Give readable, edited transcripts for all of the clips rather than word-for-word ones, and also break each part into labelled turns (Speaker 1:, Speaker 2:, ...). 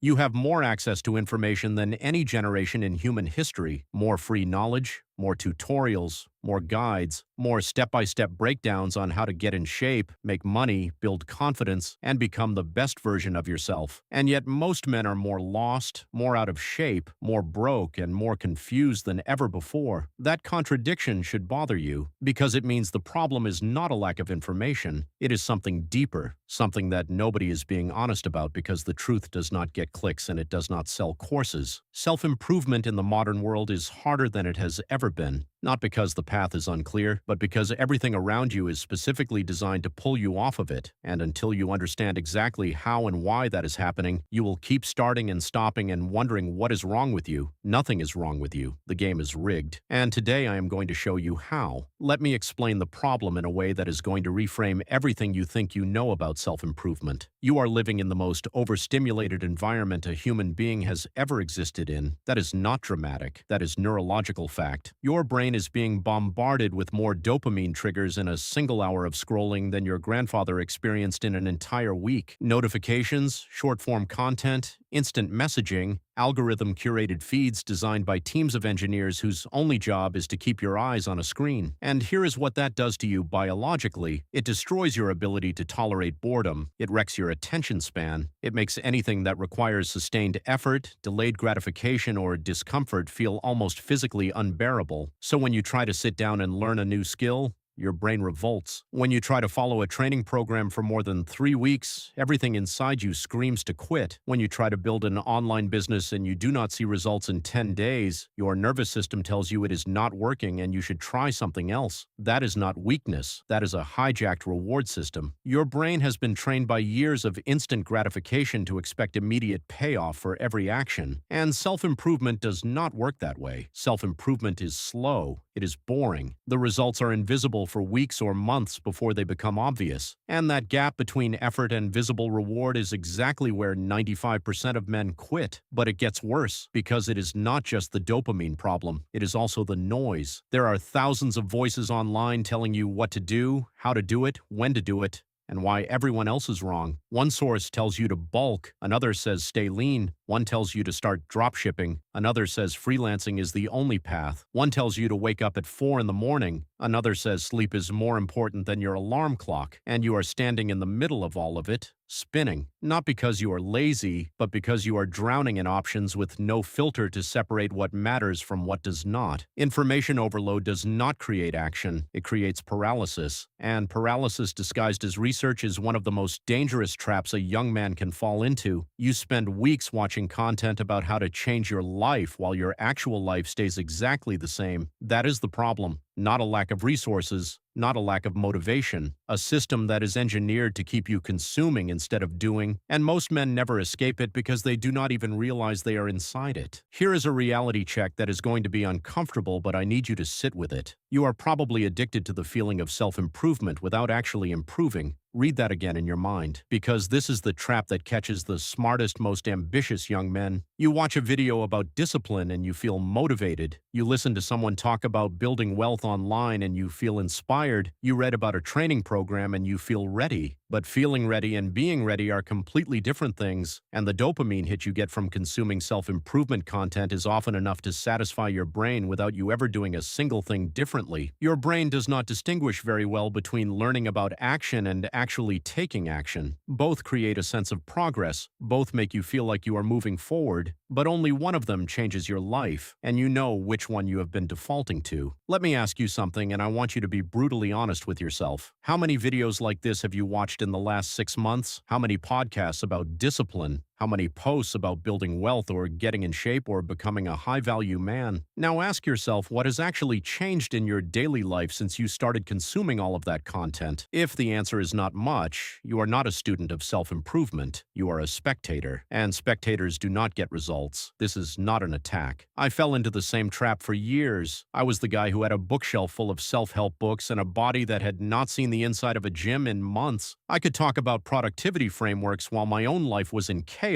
Speaker 1: You have more access to information than any generation in human history, more free knowledge, more tutorials, more guides, more step-by-step breakdowns on how to get in shape, make money, build confidence, and become the best version of yourself. And yet most men are more lost, more out of shape, more broke, and more confused than ever before. That contradiction should bother you, because it means the problem is not a lack of information, it is something deeper, something that nobody is being honest about because the truth does not get clicks and it does not sell courses. Self-improvement in the modern world is harder than it has ever been, not because the path is unclear, but because everything around you is specifically designed to pull you off of it, and until you understand exactly how and why that is happening, you will keep starting and stopping and wondering what is wrong with you. Nothing is wrong with you. The game is rigged. And today I am going to show you how. Let me explain the problem in a way that is going to reframe everything you think you know about self-improvement. You are living in the most overstimulated environment a human being has ever existed in. That is not dramatic. That is neurological fact. Your brain is being bombarded with more dopamine triggers in a single hour of scrolling than your grandfather experienced in an entire week. Notifications, short-form content, instant messaging, algorithm-curated feeds designed by teams of engineers whose only job is to keep your eyes on a screen. And here is what that does to you biologically. It destroys your ability to tolerate boredom. It wrecks your attention span. It makes anything that requires sustained effort, delayed gratification, or discomfort feel almost physically unbearable. So when you try to sit down and learn a new skill, your brain revolts. When you try to follow a training program for more than 3 weeks, everything inside you screams to quit. When you try to build an online business and you do not see results in 10 days, your nervous system tells you it is not working and you should try something else. That is not weakness. That is a hijacked reward system. Your brain has been trained by years of instant gratification to expect immediate payoff for every action. And self-improvement does not work that way. Self-improvement is slow. It is boring. The results are invisible for weeks or months before they become obvious. And that gap between effort and visible reward is exactly where 95% of men quit. But it gets worse, because it is not just the dopamine problem. It is also the noise. There are thousands of voices online telling you what to do, how to do it, when to do it, and why everyone else is wrong. One source tells you to bulk, another says stay lean, one tells you to start dropshipping, another says freelancing is the only path, one tells you to wake up at 4 in the morning, another says sleep is more important than your alarm clock, and you are standing in the middle of all of it, spinning. Not because you are lazy, but because you are drowning in options with no filter to separate what matters from what does not. Information overload does not create action, it creates paralysis. And paralysis disguised as research is one of the most dangerous traps a young man can fall into. You spend weeks watching content about how to change your life while your actual life stays exactly the same. That is the problem. Not a lack of resources, not a lack of motivation, a system that is engineered to keep you consuming instead of doing, and most men never escape it because they do not even realize they are inside it. Here is a reality check that is going to be uncomfortable, but I need you to sit with it. You are probably addicted to the feeling of self-improvement without actually improving. Read that again in your mind, because this is the trap that catches the smartest, most ambitious young men. You watch a video about discipline and you feel motivated. You listen to someone talk about building wealth online and you feel inspired. You read about a training program and you feel ready. But feeling ready and being ready are completely different things, and the dopamine hit you get from consuming self-improvement content is often enough to satisfy your brain without you ever doing a single thing differently. Your brain does not distinguish very well between learning about action and actually taking action. Both create a sense of progress, both make you feel like you are moving forward, but only one of them changes your life, and you know which one you have been defaulting to. Let me ask you something, and I want you to be brutally honest with yourself. How many videos like this have you watched in the last 6 months? How many podcasts about discipline? How many posts about building wealth or getting in shape or becoming a high-value man? Now ask yourself what has actually changed in your daily life since you started consuming all of that content. If the answer is not much, you are not a student of self-improvement. You are a spectator, and spectators do not get results. This is not an attack. I fell into the same trap for years. I was the guy who had a bookshelf full of self-help books and a body that had not seen the inside of a gym in months. I could talk about productivity frameworks while my own life was in chaos.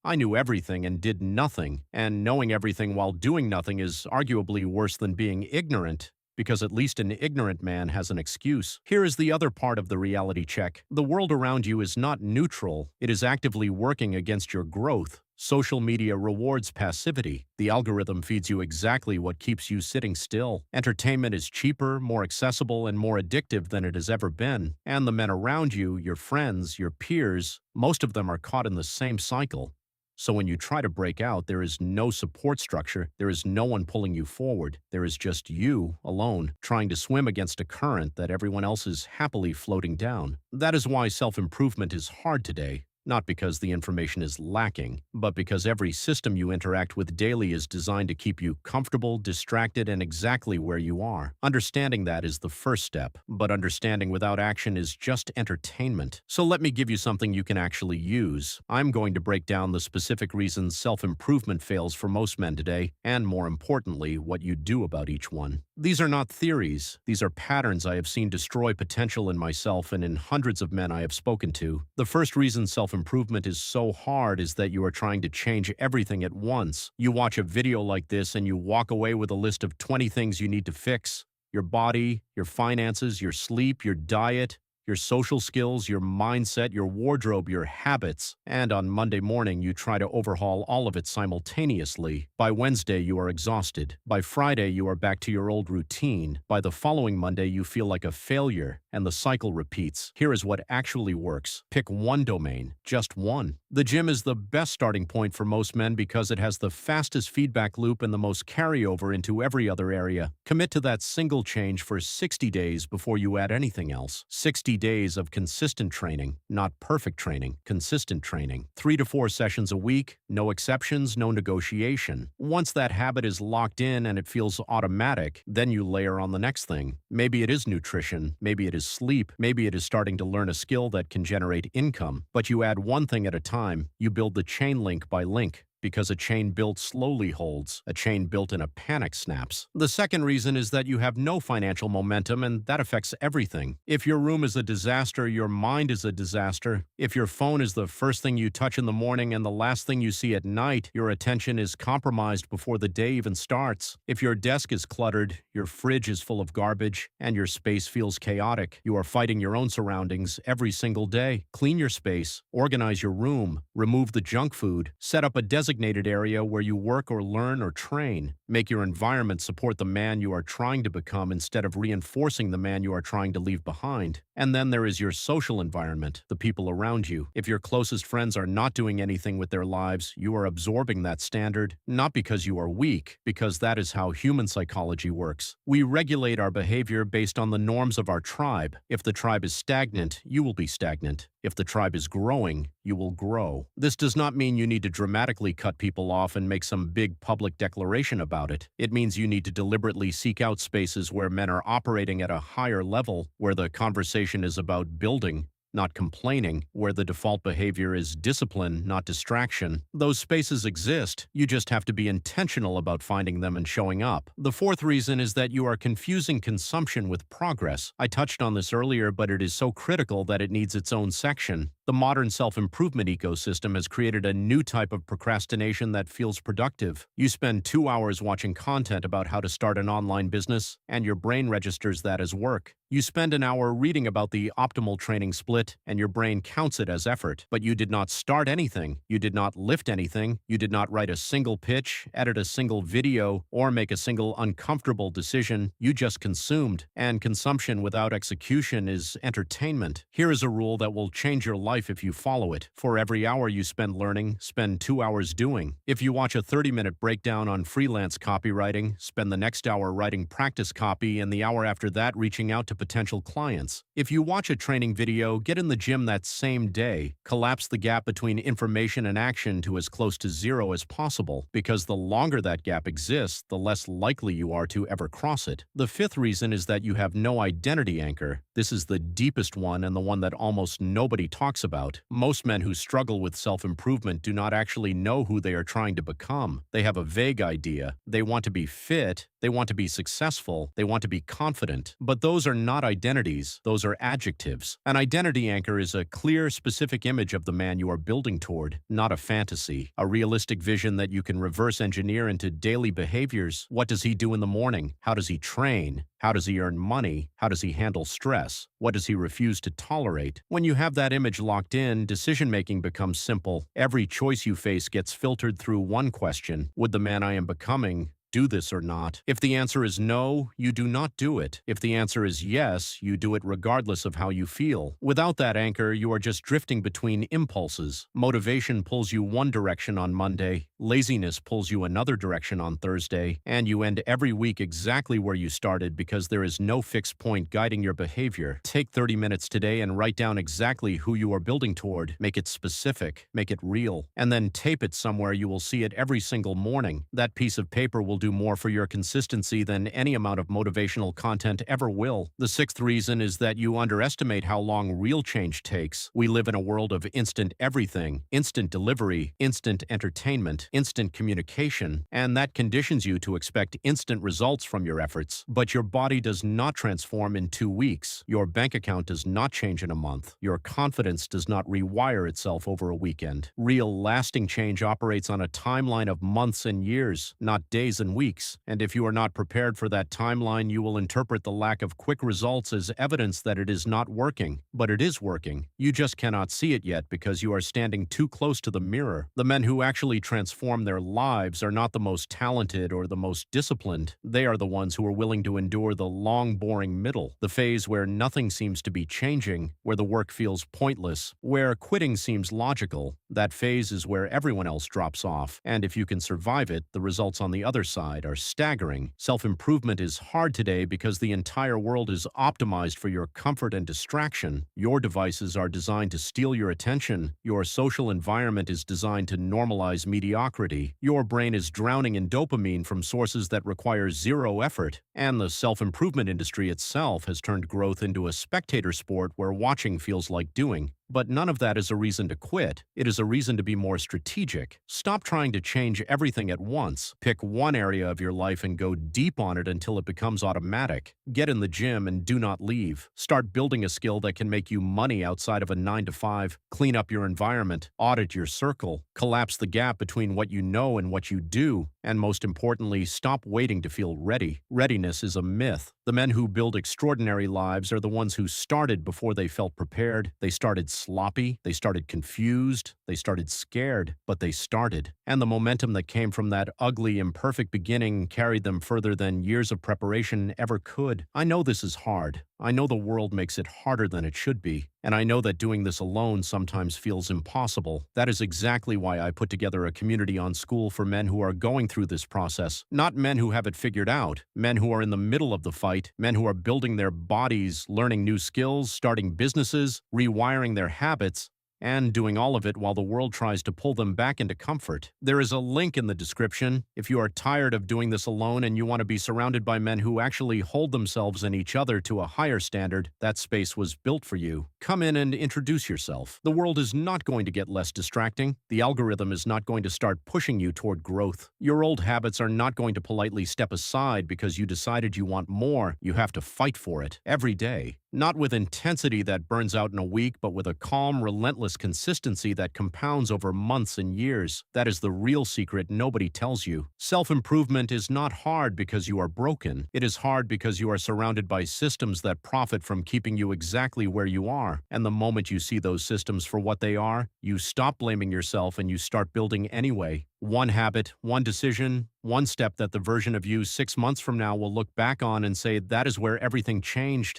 Speaker 1: I knew everything and did nothing, and knowing everything while doing nothing is arguably worse than being ignorant, because at least an ignorant man has an excuse. Here is the other part of the reality check. The world around you is not neutral. It is actively working against your growth. Social media rewards passivity. The algorithm feeds you exactly what keeps you sitting still. Entertainment is cheaper, more accessible, and more addictive than it has ever been. And the men around you, your friends, your peers, most of them are caught in the same cycle. So when you try to break out, there is no support structure, there is no one pulling you forward, there is just you, alone, trying to swim against a current that everyone else is happily floating down. That is why self-improvement is hard today. Not because the information is lacking, but because every system you interact with daily is designed to keep you comfortable, distracted, and exactly where you are. Understanding that is the first step, but understanding without action is just entertainment. So let me give you something you can actually use. I'm going to break down the specific reasons self-improvement fails for most men today, and more importantly, what you do about each one. These are not theories. These are patterns I have seen destroy potential in myself and in hundreds of men I have spoken to. The first reason self-improvement is so hard is that you are trying to change everything at once. You watch a video like this and you walk away with a list of 20 things you need to fix. Your body, your finances, your sleep, your diet, your social skills, your mindset, your wardrobe, your habits. And on Monday morning, you try to overhaul all of it simultaneously. By Wednesday, you are exhausted. By Friday, you are back to your old routine. By the following Monday, you feel like a failure, and the cycle repeats. Here is what actually works. Pick one domain, just one. The gym is the best starting point for most men because it has the fastest feedback loop and the most carryover into every other area. Commit to that single change for 60 days before you add anything else. 60 days of consistent training, not perfect training, consistent training. 3 to 4 sessions a week, no exceptions, no negotiation. Once that habit is locked in and it feels automatic, then you layer on the next thing. Maybe it is nutrition, maybe it is sleep, maybe it is starting to learn a skill that can generate income. But you add one thing at a time, you build the chain link by link. Because a chain built slowly holds, a chain built in a panic snaps. The second reason is that you have no financial momentum, and that affects everything. If your room is a disaster, your mind is a disaster. If your phone is the first thing you touch in the morning and the last thing you see at night, your attention is compromised before the day even starts. If your desk is cluttered, your fridge is full of garbage, and your space feels chaotic, you are fighting your own surroundings every single day. Clean your space, organize your room, remove the junk food, set up a designated area where you work or learn or train. Make your environment support the man you are trying to become instead of reinforcing the man you are trying to leave behind. And then there is your social environment, the people around you. If your closest friends are not doing anything with their lives, you are absorbing that standard, not because you are weak, because that is how human psychology works. We regulate our behavior based on the norms of our tribe. If the tribe is stagnant, you will be stagnant. If the tribe is growing, you will grow. This does not mean you need to dramatically cut people off and make some big public declaration about it. It means you need to deliberately seek out spaces where men are operating at a higher level, where the conversation is about building, not complaining, where the default behavior is discipline, not distraction. Those spaces exist. You just have to be intentional about finding them and showing up. The fourth reason is that you are confusing consumption with progress. I touched on this earlier, but it is so critical that it needs its own section. The modern self-improvement ecosystem has created a new type of procrastination that feels productive. You spend 2 hours watching content about how to start an online business, and your brain registers that as work. You spend an hour reading about the optimal training split, and your brain counts it as effort. But you did not start anything. You did not lift anything. You did not write a single pitch, edit a single video, or make a single uncomfortable decision. You just consumed. And consumption without execution is entertainment. Here is a rule that will change your life if you follow it. For every hour you spend learning, spend 2 hours doing. If you watch a 30-minute breakdown on freelance copywriting, spend the next hour writing practice copy and the hour after that reaching out to potential clients. If you watch a training video, get in the gym that same day. Collapse the gap between information and action to as close to zero as possible, because the longer that gap exists, the less likely you are to ever cross it. The fifth reason is that you have no identity anchor. This is the deepest one and the one that almost nobody talks about. Most men who struggle with self-improvement do not actually know who they are trying to become. They have a vague idea. They want to be fit. They want to be successful. They want to be confident. But those are not identities. Those are adjectives. An identity anchor is a clear, specific image of the man you are building toward, not a fantasy. A realistic vision that you can reverse engineer into daily behaviors. What does he do in the morning? How does he train? How does he earn money? How does he handle stress? What does he refuse to tolerate? When you have that image locked in, decision-making becomes simple. Every choice you face gets filtered through one question: would the man I am becoming do this or not? If the answer is no, you do not do it. If the answer is yes, you do it regardless of how you feel. Without that anchor, you are just drifting between impulses. Motivation pulls you one direction on Monday, laziness pulls you another direction on Thursday, and you end every week exactly where you started because there is no fixed point guiding your behavior. Take 30 minutes today and write down exactly who you are building toward. Make it specific, make it real, and then tape it somewhere you will see it every single morning. That piece of paper will do more for your consistency than any amount of motivational content ever will. The sixth reason is that you underestimate how long real change takes. We live in a world of instant everything, instant delivery, instant entertainment, instant communication, and that conditions you to expect instant results from your efforts. But your body does not transform in 2 weeks. Your bank account does not change in a month. Your confidence does not rewire itself over a weekend. Real, lasting change operates on a timeline of months and years, not days and weeks. And if you are not prepared for that timeline, you will interpret the lack of quick results as evidence that it is not working. But it is working. You just cannot see it yet because you are standing too close to the mirror. The men who actually transform their lives are not the most talented or the most disciplined. They are the ones who are willing to endure the long, boring middle, the phase where nothing seems to be changing, where the work feels pointless, where quitting seems logical. That phase is where everyone else drops off. And if you can survive it, the results on the other side are staggering. Self-improvement is hard today because the entire world is optimized for your comfort and distraction. Your devices are designed to steal your attention. Your social environment is designed to normalize mediocrity. Your brain is drowning in dopamine from sources that require zero effort. And the self-improvement industry itself has turned growth into a spectator sport where watching feels like doing. But none of that is a reason to quit. It is a reason to be more strategic. Stop trying to change everything at once. Pick one area of your life and go deep on it until it becomes automatic. Get in the gym and do not leave. Start building a skill that can make you money outside of a 9-to-5. Clean up your environment. Audit your circle. Collapse the gap between what you know and what you do. And most importantly, stop waiting to feel ready. Readiness is a myth. The men who build extraordinary lives are the ones who started before they felt prepared. They started sloppy, they started confused, they started scared, but they started. And the momentum that came from that ugly, imperfect beginning carried them further than years of preparation ever could. I know this is hard. I know the world makes it harder than it should be. And I know that doing this alone sometimes feels impossible. That is exactly why I put together a community on School for men who are going through this process. Not men who have it figured out, men who are in the middle of the fight, men who are building their bodies, learning new skills, starting businesses, rewiring their habits, and doing all of it while the world tries to pull them back into comfort. There is a link in the description. If you are tired of doing this alone and you want to be surrounded by men who actually hold themselves and each other to a higher standard, that space was built for you. Come in and introduce yourself. The world is not going to get less distracting. The algorithm is not going to start pushing you toward growth. Your old habits are not going to politely step aside because you decided you want more. You have to fight for it every day. Not with intensity that burns out in a week, but with a calm, relentless consistency that compounds over months and years. That is the real secret nobody tells you. Self-improvement is not hard because you are broken. It is hard because you are surrounded by systems that profit from keeping you exactly where you are. And the moment you see those systems for what they are, you stop blaming yourself and you start building anyway. One habit, one decision, one step that the version of you 6 months from now will look back on and say, that is where everything changed.